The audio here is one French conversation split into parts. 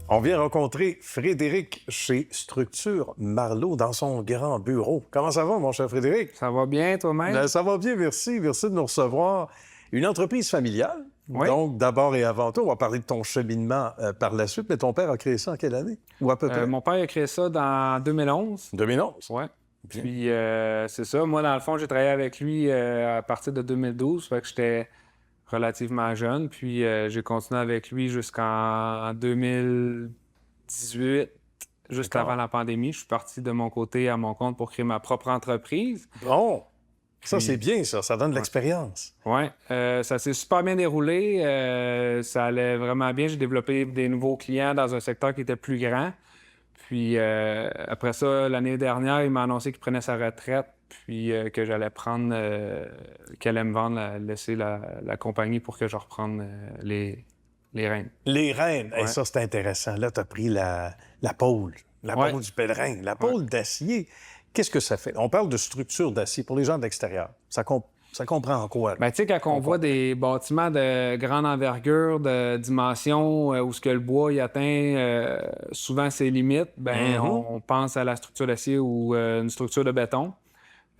On vient rencontrer Frédéric chez Structure Marleau dans son grand bureau. Comment ça va, mon cher Frédéric? Ça va bien, toi-même? Ben, ça va bien, merci. Merci de nous recevoir. Une entreprise familiale. Oui. Donc, d'abord et avant tout, on va parler de ton cheminement par la suite. Mais ton père a créé ça en quelle année? Ou à peu près? Mon père a créé ça dans 2011. 2011. Oui. Bien. Puis, c'est ça. Moi, dans le fond, j'ai travaillé avec lui à partir de 2012. Fait que j'étais relativement jeune. Puis, j'ai continué avec lui jusqu'en 2018, juste D'accord. avant la pandémie. Je suis parti de mon côté à mon compte pour créer ma propre entreprise. Bon. Ça, Puis- c'est bien, ça. Ça donne de l'expérience. Oui, ça s'est super bien déroulé. Ça allait vraiment bien. J'ai développé des nouveaux clients dans un secteur qui était plus grand. Puis après ça, l'année dernière, il m'a annoncé qu'il prenait sa retraite, puis que j'allais prendre, qu'elle allait me vendre, laisser la compagnie pour que je reprenne les rênes. Les rênes, hey, Ouais. ça, c'est intéressant. Là, tu as pris la pôle Ouais. du pèlerin, la pôle d'acier. Qu'est-ce que ça fait? On parle de structure d'acier pour les gens de l'extérieur. Ça comprend en quoi? Là? Ben, tu sais, quand on voit des bâtiments de grande envergure, de dimension, où ce que le bois il atteint souvent ses limites, ben, on pense à la structure d'acier ou une structure de béton.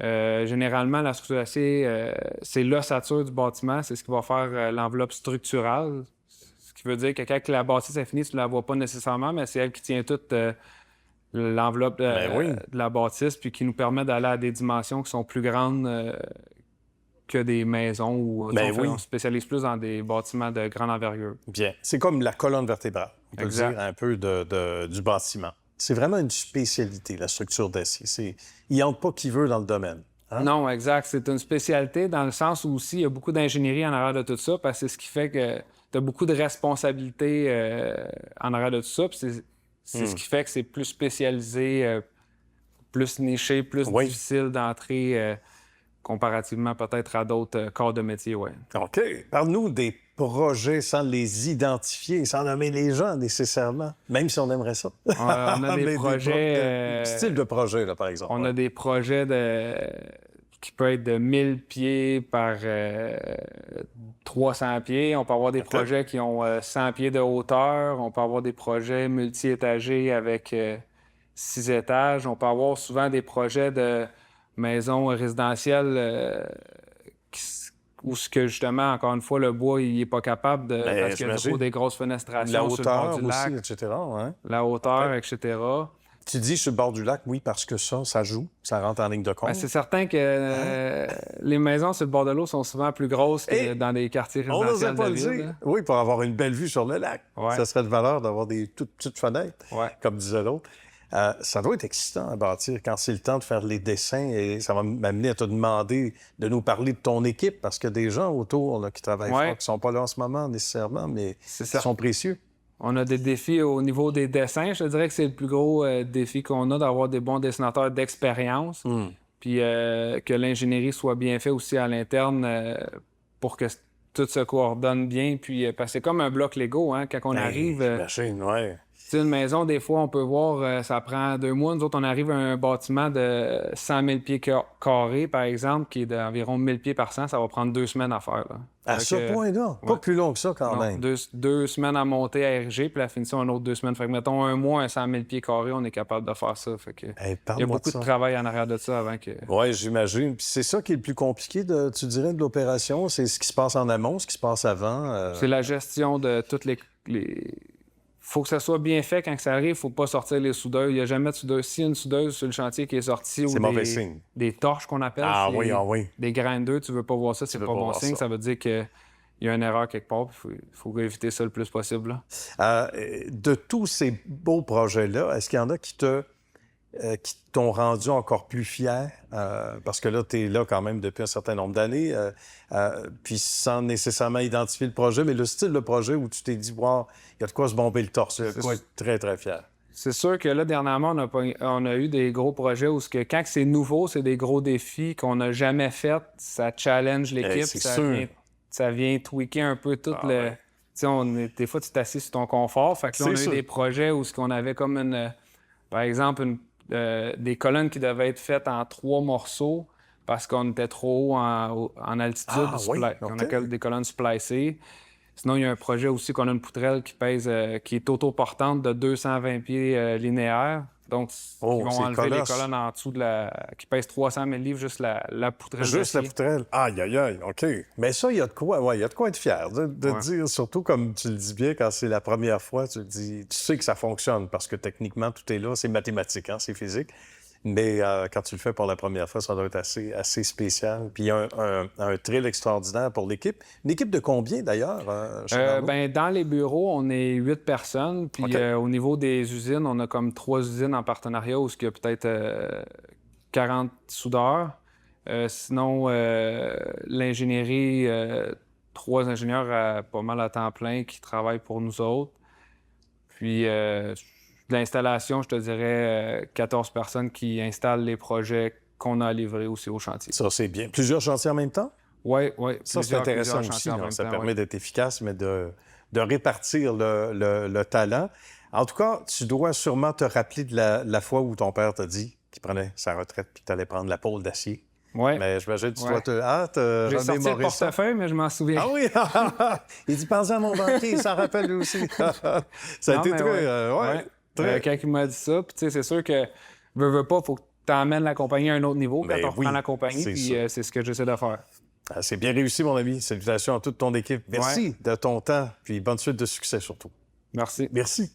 Généralement, la structure d'acier, c'est l'ossature du bâtiment, c'est ce qui va faire l'enveloppe structurale. Ce qui veut dire que quand la bâtisse est finie, tu ne la vois pas nécessairement, mais c'est elle qui tient toute l'enveloppe oui. de la bâtisse, puis qui nous permet d'aller à des dimensions qui sont plus grandes que des maisons ou on se spécialise plus dans des bâtiments de grande envergure. Bien. C'est comme la colonne vertébrale, on peut Exact. dire, un peu du bâtiment. C'est vraiment une spécialité, la structure d'acier. Il n'y entre pas qui veut dans le domaine. Hein? Non, exact. C'est une spécialité dans le sens où aussi il y a beaucoup d'ingénierie en arrière de tout ça, parce que c'est ce qui fait que tu as beaucoup de responsabilités en arrière de tout ça. Puis c'est ce qui fait que c'est plus spécialisé, plus niché, plus Oui. difficile d'entrer comparativement peut-être à d'autres corps de métier, ouais. OK. Parle-nous des projets sans les identifier, sans nommer les gens nécessairement, même si on aimerait ça. On a des Mais projets... style de projet, là, par exemple. On a des projets qui peuvent être de 1000 pieds par 300 pieds. On peut avoir des projets qui ont 100 pieds de hauteur. On peut avoir des projets multi-étagés avec 6 étages. On peut avoir souvent des projets de maisons résidentielles où ce que justement, encore une fois, le bois, il n'est pas capable de... parce qu'il y a trop des grosses fenestrations la sur le bord hauteur du lac. aussi, etc. Ouais. La hauteur, etc. Tu dis sur le bord du lac, oui, parce que ça joue, ça rentre en ligne de compte. Ben, c'est certain que les maisons sur le bord de l'eau sont souvent plus grosses que dans des quartiers On n'osait résidentiels pas de le ville. dire. Là. Oui, pour avoir une belle vue sur le lac. Ouais. Ça serait de valeur d'avoir des toutes petites fenêtres, Ouais. comme disait l'autre. Ça doit être excitant à bâtir quand c'est le temps de faire les dessins et ça va m'amener à te demander de nous parler de ton équipe parce qu'il y a des gens autour là, qui travaillent fort, qui ne sont pas là en ce moment nécessairement, mais qui sont précieux. On a des défis au niveau des dessins. Je te dirais que c'est le plus gros défi qu'on a, d'avoir des bons dessinateurs d'expérience. Puis que l'ingénierie soit bien faite aussi à l'interne pour que tout se coordonne bien. Puis parce que c'est comme un bloc Lego, hein, quand on arrive... J'imagine, ouais. C'est une maison, des fois, on peut voir, ça prend 2 mois. Nous autres, on arrive à un bâtiment de 100 000 pieds carrés, par exemple, qui est d'environ 1000 pieds par 100. Ça va prendre 2 semaines à faire. Là. À ce point-là? Pas plus long que ça, quand même. 2 semaines à monter à RG, puis la finition, un autre 2 semaines. Fait que, mettons, 1 mois, un 100 000 pieds carrés, on est capable de faire ça. Fait que, il y a beaucoup de travail en arrière de ça avant que... Oui, j'imagine. Puis c'est ça qui est le plus compliqué, tu dirais, de l'opération? C'est ce qui se passe en amont, ce qui se passe avant? C'est la gestion de toutes les... Faut que ça soit bien fait quand ça arrive, faut pas sortir les soudeurs. Il n'y a jamais de soudeuse. S'il y a une soudeuse sur le chantier qui est sortie ou mauvais signe. Des torches qu'on appelle, des grinders, tu veux pas voir ça, c'est pas bon signe. Ça veut dire qu'il y a une erreur quelque part, il faut éviter ça le plus possible. Là. De tous ces beaux projets-là, est-ce qu'il y en a qui t'ont rendu encore plus fier? Parce que là, tu es là quand même depuis un certain nombre d'années, puis sans nécessairement identifier le projet, mais le style de projet où tu t'es dit, wow, il y a de quoi se bomber le torse, il y a de quoi être très, très fier. C'est sûr que là, dernièrement, on a eu des gros projets où quand c'est nouveau, c'est des gros défis qu'on n'a jamais fait, ça challenge l'équipe, ça vient tweaker un peu tout le... Ouais. Tu sais, des fois, tu t'assieds sur ton confort, fait que là, on a eu des projets où on avait comme par exemple, des colonnes qui devaient être faites en 3 morceaux parce qu'on était trop haut en altitude. On appelle des colonnes splicées. Sinon, il y a un projet aussi qu'on a une poutrelle qui pèse, qui est autoportante de 220 pieds linéaires. Donc, ils vont enlever les colonnes en dessous qui pèsent 300 000 livres, juste la poutrelle. Juste la poutrelle. Aïe, aïe, aïe, OK. Mais ça, il y a de quoi, il y a de quoi être fier. De dire, surtout comme tu le dis bien, quand c'est la première fois, tu sais que ça fonctionne parce que techniquement, tout est là. C'est mathématique, hein, c'est physique. Mais quand tu le fais pour la première fois, ça doit être assez spécial. Puis il y a un thrill extraordinaire pour l'équipe. Une équipe de combien, d'ailleurs, dans les bureaux, on est 8 personnes. Puis au niveau des usines, on a comme 3 usines en partenariat où il y a peut-être 40 soudeurs. Sinon, l'ingénierie, 3 ingénieurs pas mal à temps plein qui travaillent pour nous autres. Puis l'installation, je te dirais 14 personnes qui installent les projets qu'on a livrés aussi au chantier. Ça, c'est bien. Plusieurs chantiers en même temps? Oui. Ça, c'est intéressant aussi. Ça permet d'être efficace, mais de répartir le talent. En tout cas, tu dois sûrement te rappeler de la fois où ton père t'a dit qu'il prenait sa retraite puis que tu allais prendre la pôle d'acier. Oui. Mais j'imagine que tu dois te J'ai sorti le portefeuille, mais je m'en souviens. Ah oui? Il dit, pensez à mon banquier, il s'en rappelle lui aussi. Ça a été très... Quand il m'a dit ça, puis c'est sûr que, veux pas, il faut que tu emmènes la compagnie à un autre niveau quand on reprend la compagnie, puis c'est ce que j'essaie de faire. C'est bien réussi, mon ami. Salutations à toute ton équipe. Merci de ton temps, puis bonne suite de succès surtout. Merci. Merci.